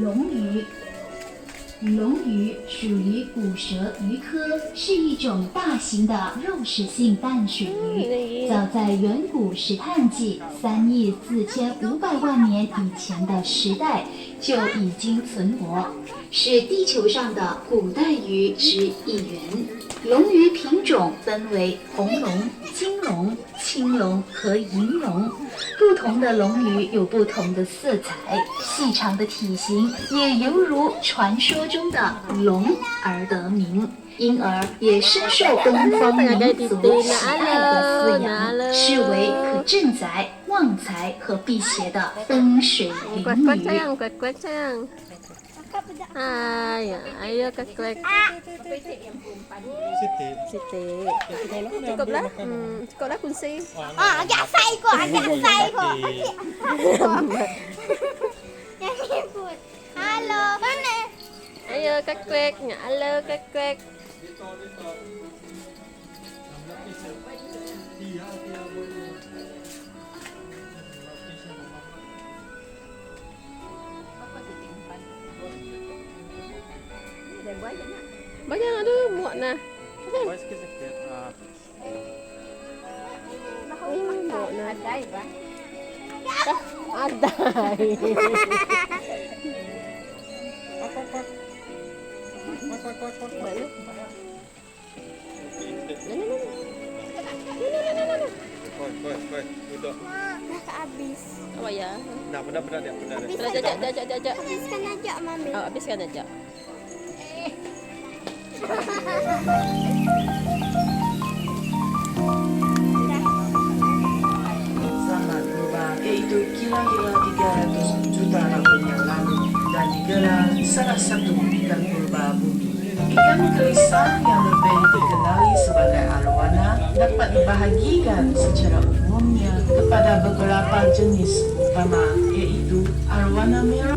龙鱼。龙鱼属于骨舌鱼科，是一种大型的肉食性淡水鱼。早在远古石炭纪3亿4500万年以前的时代就已经存活，是地球上的古代鱼之一员。龙鱼品种分为红龙、金龙、青龙和银龙，不同的龙鱼有不同的色彩，细长的体型也犹如传说中的龙而得名，因而也深受东方民族喜爱和饲养，视为可镇宅、旺财和辟邪的风水灵鱼。Ayo keklek. Siti. Cukuplah. Cukuplah kunci. Agak sai kok. Yang ribut. Halo, mana? Ayo keklek. Halo keklek. Banyak ada muat nah. Buat sikit-sikit. Muat nah. Adai. Mana? Koi, duduk. Dah habis. Apa ya? Nah, benar dia. Jajak. Habiskan aja, Mami. Oh, habiskan aja. Zaman purba, yaitu kira-kira 300 juta tahun yang lalu, dan digelar salah satu ikan purba bumi. Ikan gelisah yang lebih dikenali sebagai arwana dapat dibahagikan secara umumnya kepada beberapa jenis utama, yaitu arwana merah.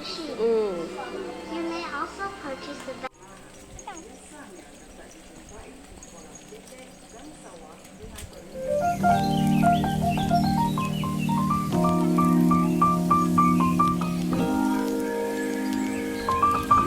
sushi. Hmm. You may also purchase the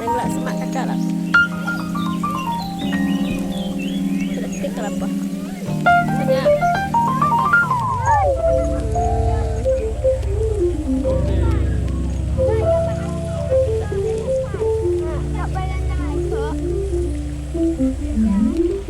Main pula semak kakak lah. Tidak tik kenapa? Sedap. Tak payah naik.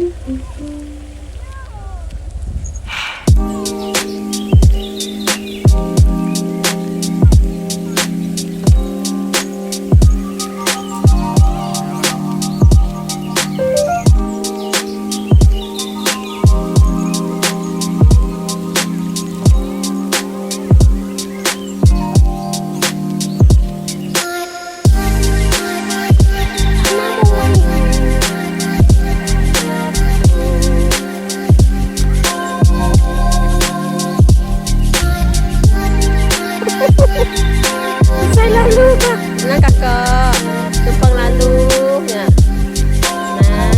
Saya lalu kak. Tenang kakak. Tumpang lalu. Ya. Tenang.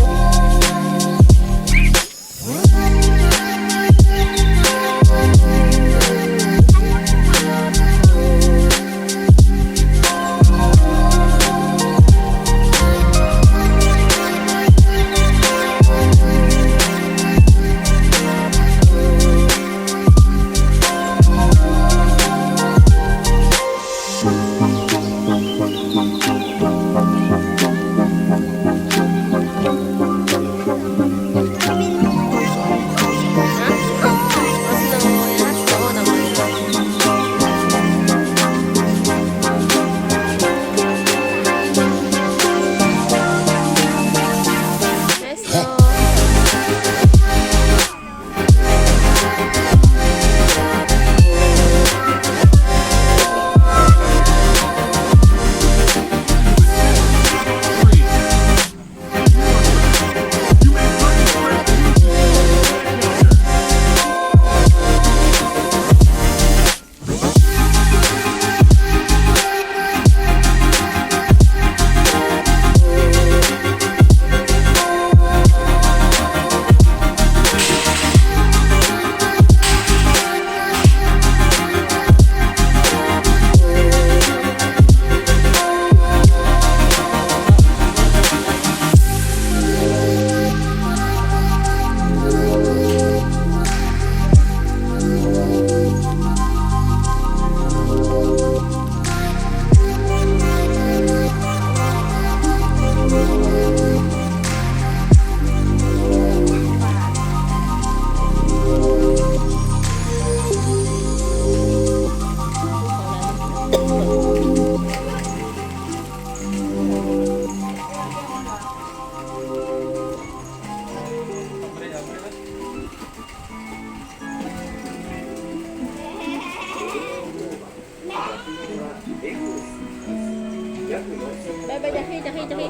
Bye-bye, jahe.